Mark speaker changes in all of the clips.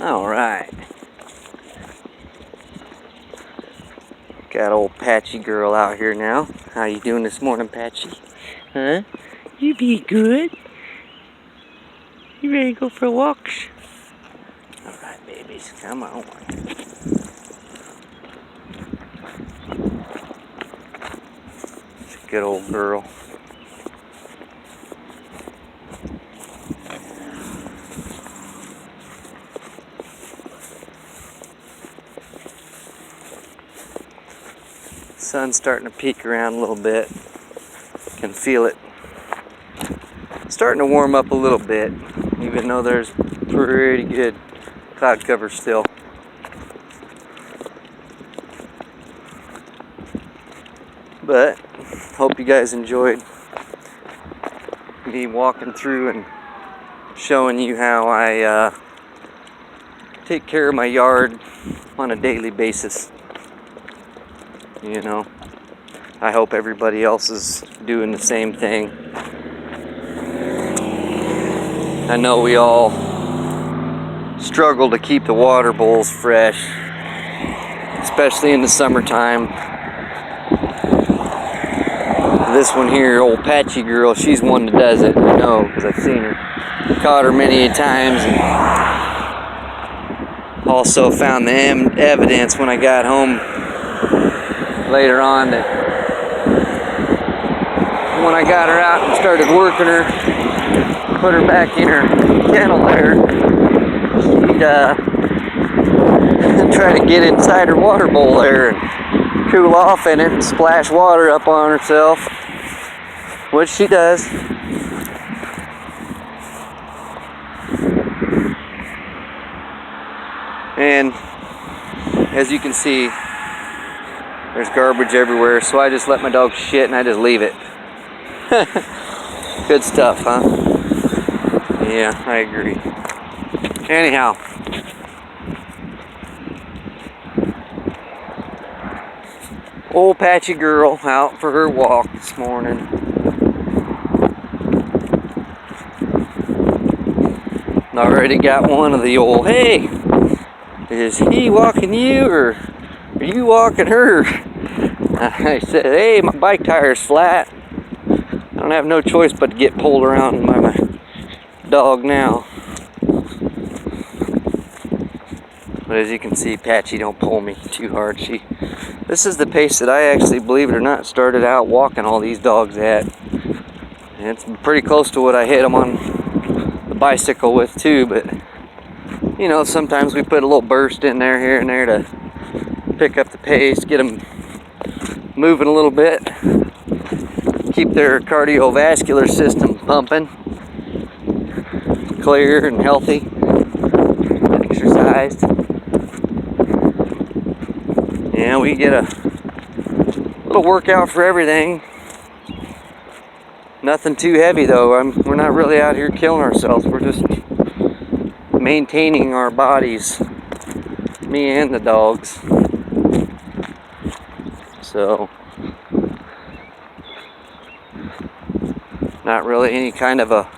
Speaker 1: All right. Got old Patchy girl out here now. How you doing this morning, Patchy? Huh? You be good? You ready to go for walks? All right, babies, come on. It's a good old girl. Sun's starting to peek around a little bit. Can feel it starting to warm up a little bit, even though there's pretty good cloud cover still. But hope you guys enjoyed me walking through and showing you how I take care of my yard on a daily basis. You know, I hope everybody else is doing the same thing. I know we all struggle to keep the water bowls fresh, especially in the summertime. This one here, old Patchy girl, she's one that does it, I know, because I've seen her. Caught her many times, and also found the evidence when I got home later on that when I got her out and started working her, put her back in her kennel there, she'd try to get inside her water bowl there and cool off in it and splash water up on herself, which she does. And as you can see, there's garbage everywhere, so I just let my dog shit and I just leave it. Good stuff, huh? Yeah, I agree. Anyhow, old Patchy girl out for her walk this morning. Already got one of the old, hey, is he walking you or are you walking her? I said, hey, my bike tire's flat. I don't have no choice but to get pulled around by my dog now. But as you can see, Patchy don't pull me too hard. This is the pace that I actually, believe it or not, started out walking all these dogs at. And it's pretty close to what I hit them on the bicycle with too, but you know, sometimes we put a little burst in there here and there to pick up the pace, get them moving a little bit, keep their cardiovascular system pumping, clear and healthy, exercised. Yeah, we get a little workout for everything. Nothing too heavy though. We're not really out here killing ourselves. We're just maintaining our bodies, me and the dogs. So, not really any kind of a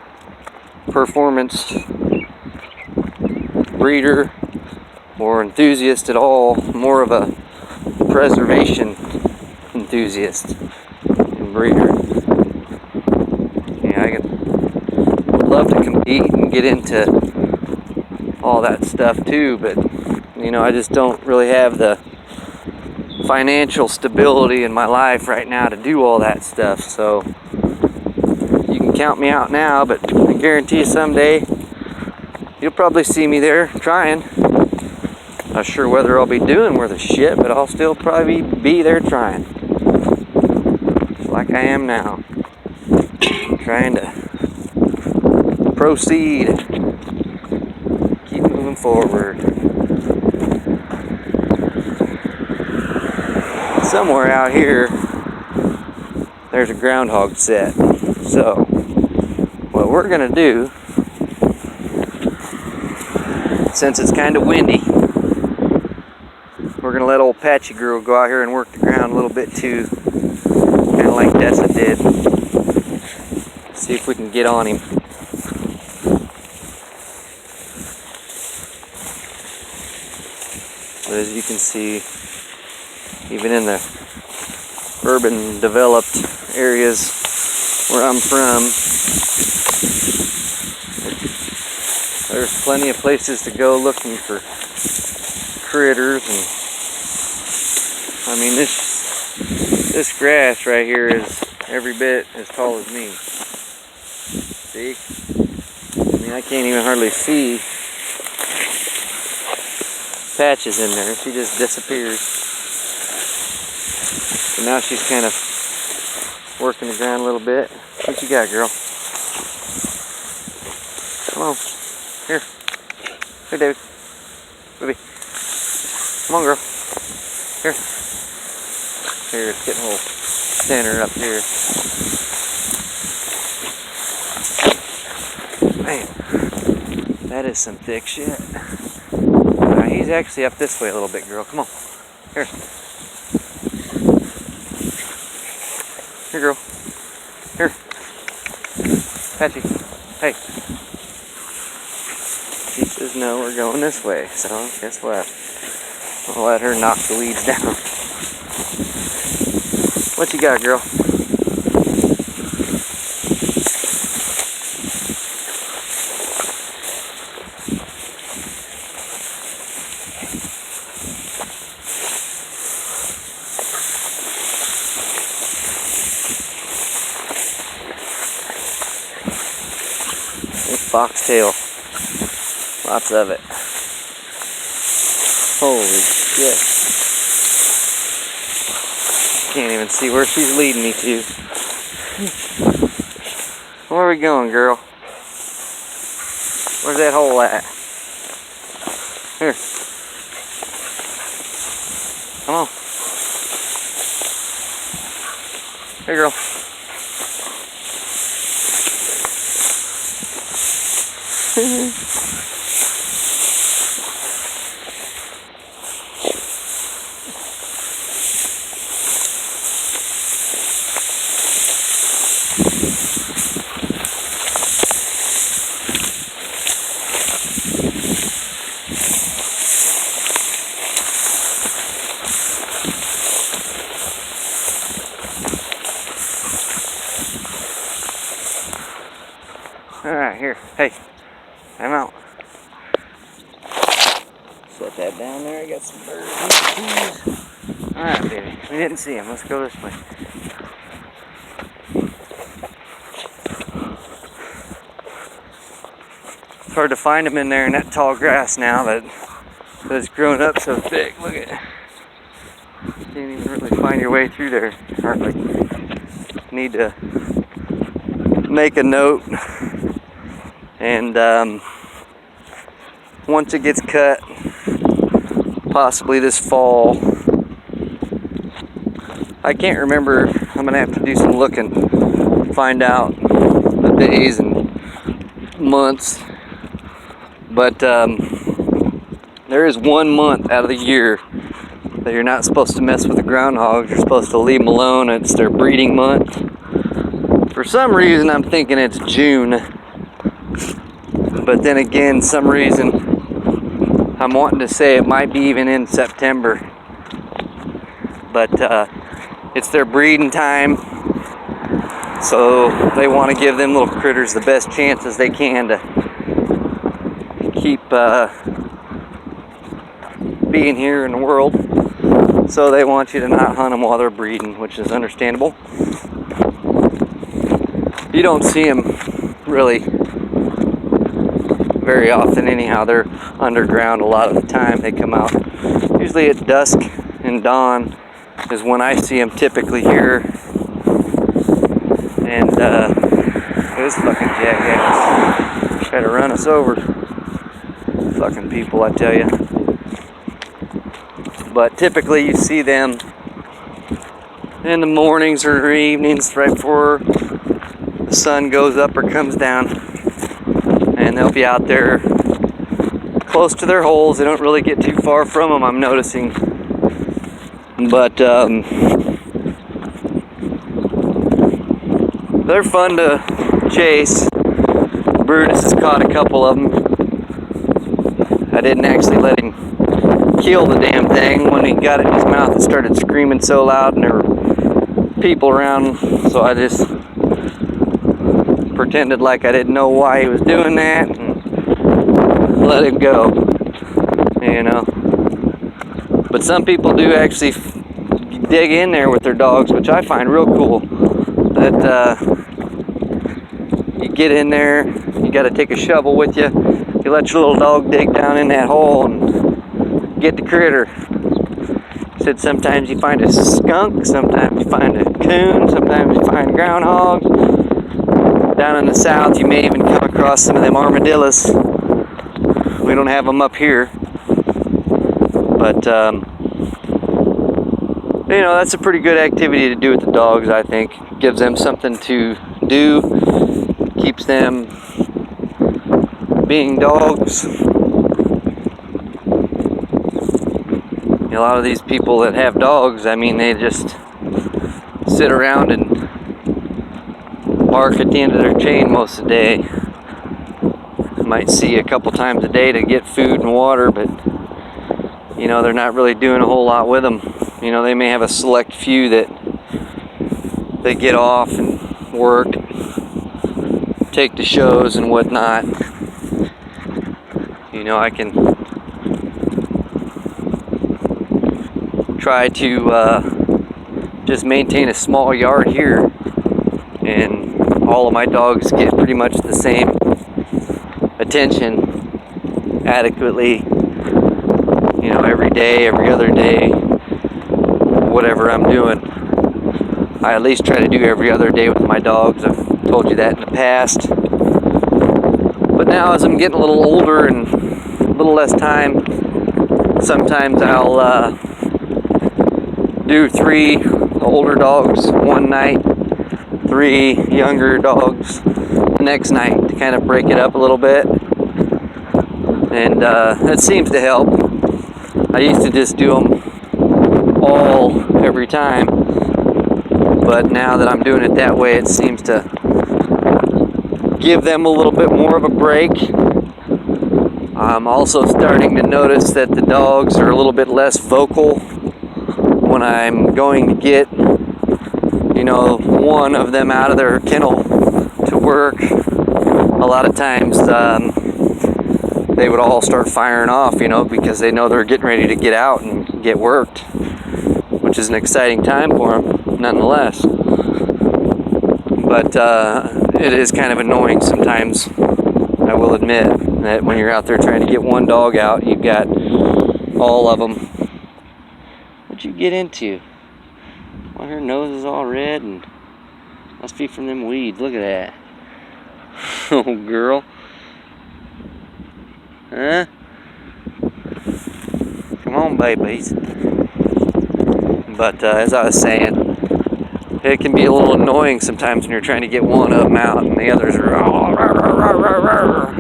Speaker 1: performance breeder or enthusiast at all, more of a preservation enthusiast and breeder. Yeah, I would love to compete and get into all that stuff too, but you know, I just don't really have the financial stability in my life right now to do all that stuff. So you can count me out now, but I guarantee you someday you'll probably see me there trying. Not sure whether I'll be doing worth a shit, but I'll still probably be there trying, like I am now, trying to proceed, keep moving forward. Somewhere out here there's a groundhog set, so what we're gonna do, since it's kind of windy, we're gonna let old Patchy girl go out here and work the ground a little bit too, kind of like Dessa did. See if we can get on him. But as you can see, even in the urban developed areas where I'm from, there's plenty of places to go looking for critters. And I mean, this grass right here is every bit as tall as me. See? I mean, I can't even hardly see Patches in there. She just disappears. So now she's kind of working the ground a little bit. What you got, girl? Come on. Here. Here, David. Baby. Come on, girl. Here. Here, it's getting a little thinner up here. Man, that is some thick shit. He's actually up this way a little bit, girl. Come on. Here. Here, girl. Here. Patchy. Hey. She says no, we're going this way. So, guess what? I'll let her knock the weeds down. What you got, girl? Foxtail. Lots of it. Holy shit. Can't even see where she's leading me to. Where are we going, girl? Where's that hole at? Here. Come on. Here, girl. Alright, here. Hey, I'm out. Set that down there. I got some birds and cheese. Alright, baby. We didn't see him. Let's go this way. It's hard to find them in there in that tall grass now that it's grown up so thick. Look at it. You can't even really find your way through there. Hardly. Need to make a note. And once it gets cut, possibly this fall, I can't remember. I'm gonna have to do some looking, find out the days and months. But there is 1 month out of the year that you're not supposed to mess with the groundhogs. You're supposed to leave them alone. It's their breeding month. For some reason, I'm thinking it's June. But then again, some reason I'm wanting to say it might be even in September. But it's their breeding time, so they want to give them little critters the best chances they can to keep being here in the world. So they want you to not hunt them while they're breeding, which is understandable. You don't see them really very often anyhow. They're underground a lot of the time. They come out usually at dusk and dawn is when I see them typically here. And this fucking jackass try to run us over. Fucking people, I tell you. But typically you see them in the mornings or evenings right before the sun goes up or comes down. And they'll be out there close to their holes. They don't really get too far from them, I'm noticing. But they're fun to chase. Brutus has caught a couple of them. I didn't actually let him kill the damn thing. When he got it in his mouth, it started screaming so loud, and there were people around, so I just pretended like I didn't know why he was doing that and let him go, you know. But some people do actually dig in there with their dogs, which I find real cool. That you get in there, you got to take a shovel with you. You let your little dog dig down in that hole and get the critter. Said sometimes you find a skunk, sometimes you find a coon, sometimes you find groundhogs. Down in the south, you may even come across some of them armadillos. We don't have them up here, but you know, that's a pretty good activity to do with the dogs, I think. Gives them something to do, keeps them being dogs. A lot of these people that have dogs, I mean, they just sit around and bark at the end of their chain most of the day. Might see a couple times a day to get food and water, but you know, they're not really doing a whole lot with them. You know, they may have a select few that they get off and work, take to shows and whatnot. You know, I can try to just maintain a small yard here, and all of my dogs get pretty much the same attention adequately, you know, every day, every other day, whatever I'm doing. I at least try to do every other day with my dogs. I've told you that in the past. But now as I'm getting a little older and a little less time, sometimes I'll do 3 older dogs one night, 3 younger dogs the next night to kind of break it up a little bit. And that seems to help. I used to just do them all every time, but now that I'm doing it that way, it seems to give them a little bit more of a break. I'm also starting to notice that the dogs are a little bit less vocal when I'm going to get, you know, one of them out of their kennel to work. A lot of times they would all start firing off, you know, because they know they're getting ready to get out and get worked, which is an exciting time for them, nonetheless. But it is kind of annoying sometimes, I will admit, that when you're out there trying to get one dog out, you've got all of them. What'd you get into? Well, her nose is all red and must be from them weeds. Look at that. Oh, girl. Huh? Come on, babies. But as I was saying, it can be a little annoying sometimes when you're trying to get one of them out and the others are, oh, rah, rah, rah, rah, rah.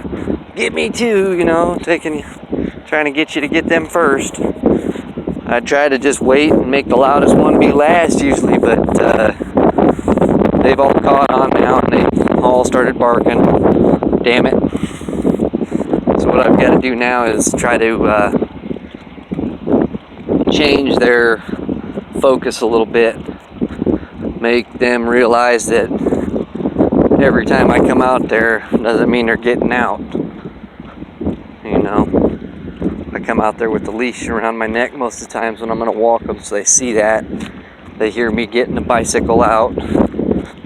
Speaker 1: Get me too, you know, trying to get you to get them first. I try to just wait and make the loudest one be last usually, but they've all caught on now and they all started barking. Damn it. So what I've got to do now is try to change their focus a little bit. Make them realize that every time I come out there doesn't mean they're getting out. You know, I come out there with the leash around my neck most of the times when I'm going to walk them, so they see that. They hear me getting the bicycle out,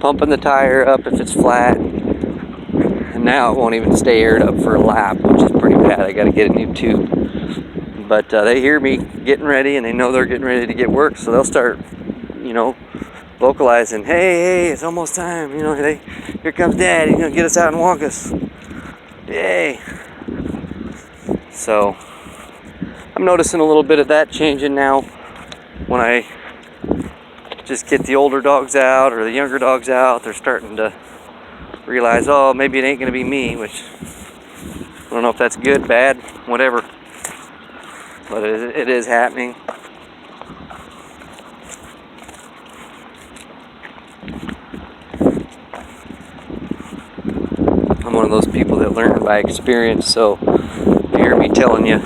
Speaker 1: pumping the tire up if it's flat. And now it won't even stay aired up for a lap, which is pretty bad. I got to get a new tube. But they hear me getting ready and they know they're getting ready to get work, so they'll start, you know, vocalizing, hey, it's almost time, you know, hey, here comes Dad, he's gonna get us out and walk us. Yay. So I'm noticing a little bit of that changing now when I just get the older dogs out or the younger dogs out. They're starting to realize, oh, maybe it ain't gonna be me, which I don't know if that's good, bad, whatever, but it is happening. I'm one of those people that learn by experience, so if you hear me telling you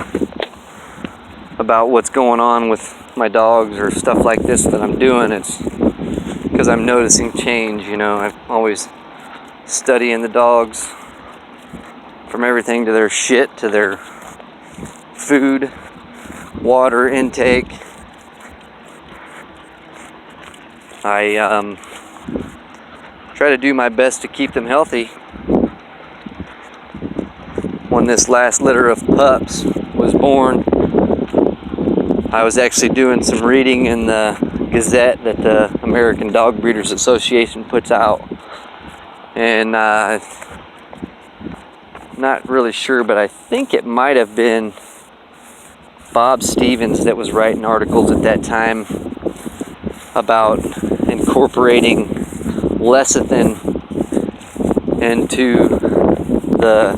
Speaker 1: about what's going on with my dogs or stuff like this that I'm doing, it's because I'm noticing change. You know, I'm always studying the dogs, from everything to their shit to their food, water intake. I try to do my best to keep them healthy. When this last litter of pups was born, I was actually doing some reading in the Gazette that the American Dog Breeders Association puts out, and not really sure, but I think it might have been Bob Stevens that was writing articles at that time about incorporating lecithin into the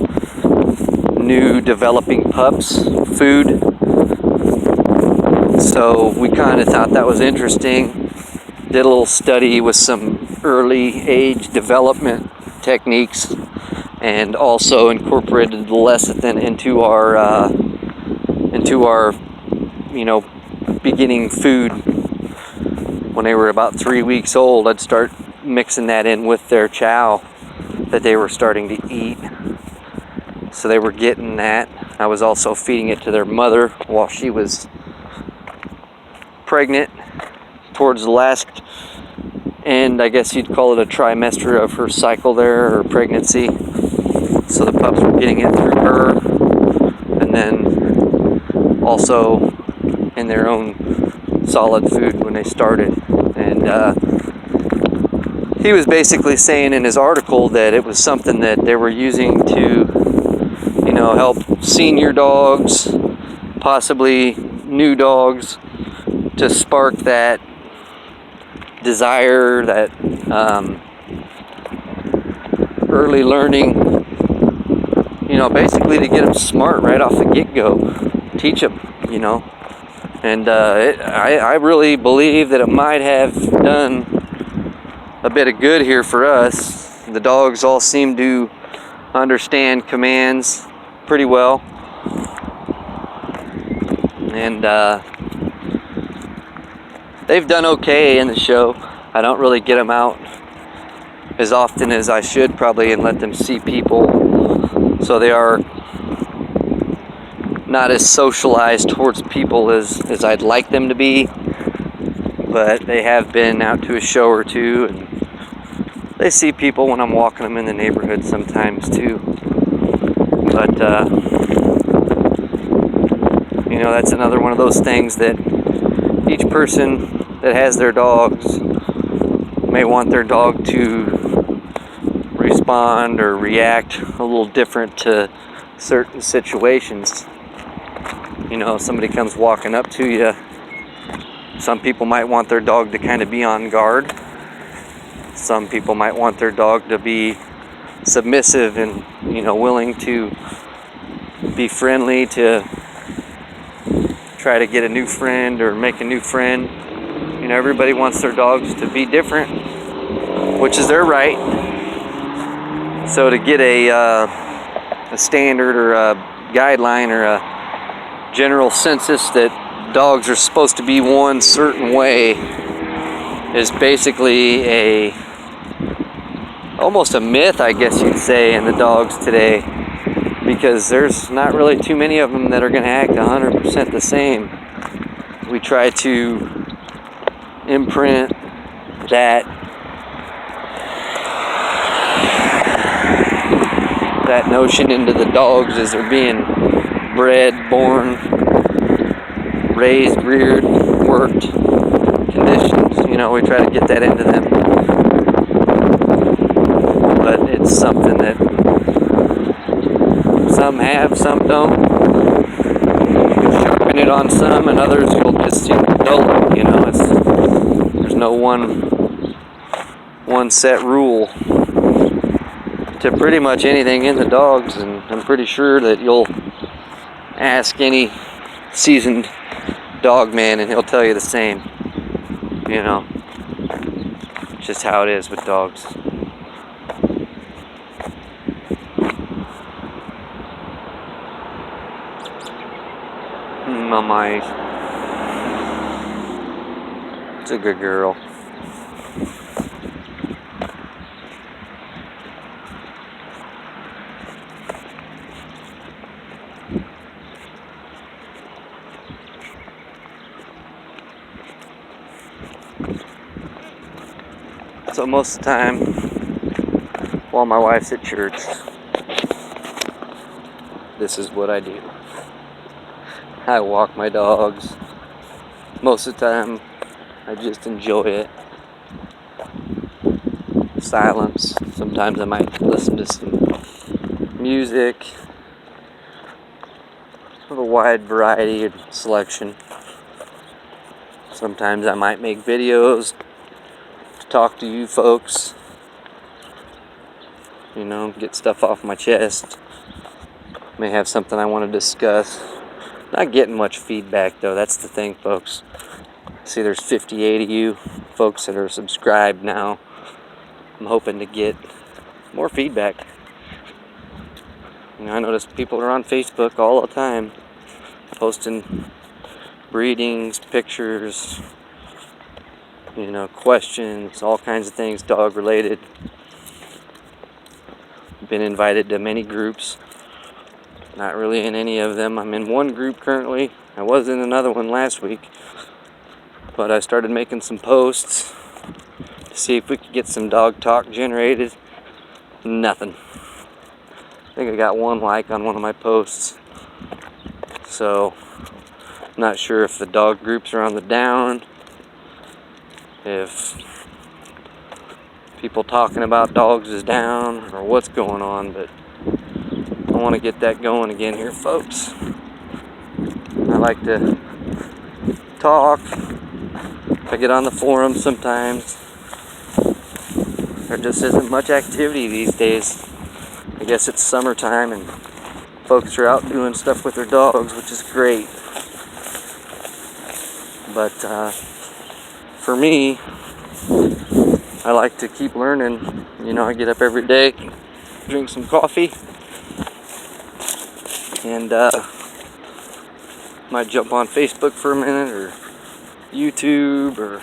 Speaker 1: new developing pups food. So we kind of thought that was interesting. Did a little study with some early age development techniques, and also incorporated the lecithin into our beginning food. When they were about 3 weeks old, I'd start mixing that in with their chow that they were starting to eat. So they were getting that. I was also feeding it to their mother while she was pregnant, towards the last end, I guess you'd call it, a trimester of her cycle there, or pregnancy. So the pups were getting it through her, and then also in their own solid food when they started. And he was basically saying in his article that it was something that they were using to, help senior dogs, possibly new dogs, to spark that desire, that early learning, basically to get them smart right off the get-go, teach them, and I really believe that it might have done a bit of good here for us. The dogs all seem to understand commands pretty well, and they've done okay in the show. I don't really get them out as often as I should probably and let them see people, so they are not as socialized towards people as I'd like them to be, but they have been out to a show or two, and they see people when I'm walking them in the neighborhood sometimes too. But that's another one of those things that each person that has their dogs may want their dog to respond or react a little different to certain situations. If somebody comes walking up to you, some people might want their dog to kind of be on guard. Some people might want their dog to be submissive and, willing to be friendly, to try to get a new friend or make a new friend. Everybody wants their dogs to be different, which is their right. So to get a standard or a guideline or a general census that dogs are supposed to be one certain way is basically almost a myth, I guess you'd say, in the dogs today, because there's not really too many of them that are going to act 100% the same. We try to imprint that notion into the dogs as they're being bred, born, raised, reared, worked, conditioned. We try to get that into them, but it's something that some have, some don't. You can sharpen it on some, and others you'll just see dull it. There's no one set rule to pretty much anything in the dogs, and I'm pretty sure that you'll ask any seasoned dog man and he'll tell you the same. Just how it is with dogs. My, it's a good girl. So most of the time, while my wife's at church, this is what I do. I walk my dogs. Most of the time, I just enjoy it. Silence. Sometimes I might listen to some music. Have a wide variety and selection. Sometimes I might make videos to talk to you folks. You know, get stuff off my chest. May have something I want to discuss. Not getting much feedback though, that's the thing, folks. See, there's 58 of you folks that are subscribed now. I'm hoping to get more feedback. You know, I notice people are on Facebook all the time, posting breedings, pictures, you know, questions, all kinds of things dog related. Been invited to many groups. Not really in any of them. I'm in one group currently. I was in another one last week. But I started making some posts to see if we could get some dog talk generated. Nothing. I think I got one like on one of my posts. So, not sure if the dog groups are on the down. If people talking about dogs is down or what's going on, but I want to get that going again here, folks. I like to talk. I get on the forums sometimes. There just isn't much activity these days. I guess it's summertime and folks are out doing stuff with their dogs, which is great. But for me, I like to keep learning. You know, I get up every day, drink some coffee, and might jump on Facebook for a minute or YouTube or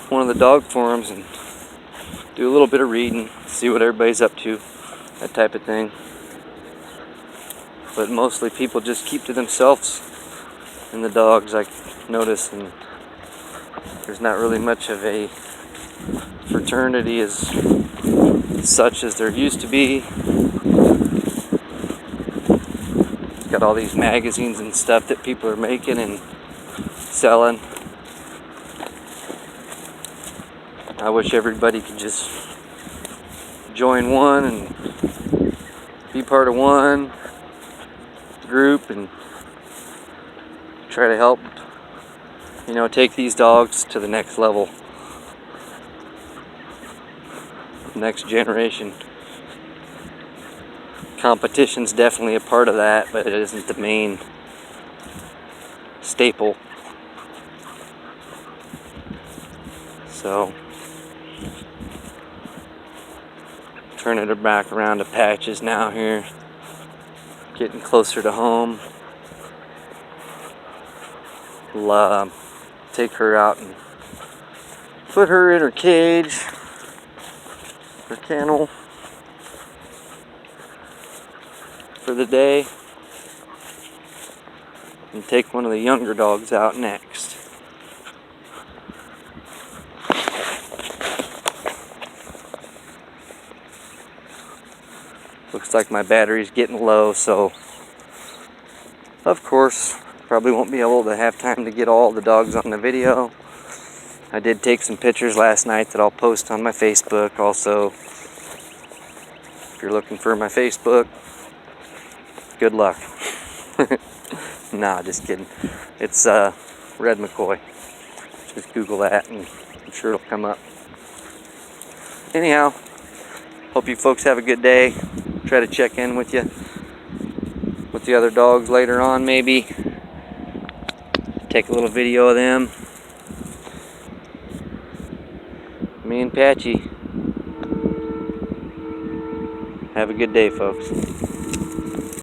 Speaker 1: one of the dog forums and do a little bit of reading, see what everybody's up to, that type of thing. But mostly people just keep to themselves and the dogs, I notice, and there's not really much of a fraternity as such as there used to be. It's got all these magazines and stuff that people are making and selling. I wish everybody could just join one and be part of one group and try to help, you know, take these dogs to the next level, next generation. Competition's definitely a part of that, but it isn't the main staple. So, turning it back around to Patches now here, getting closer to home. We'll take her out and put her in her cage, her kennel, for the day, and take one of the younger dogs out next. Looks like my battery's getting low, so of course probably won't be able to have time to get all the dogs on the video. I did take some pictures last night that I'll post on my Facebook also. If you're looking for my Facebook, good luck. Nah, just kidding. It's Red McCoy. Just Google that and I'm sure it'll come up. Anyhow, hope you folks have a good day. Try to check in with you, with the other dogs later on maybe. Take a little video of them. Me and Patchy. Have a good day, folks.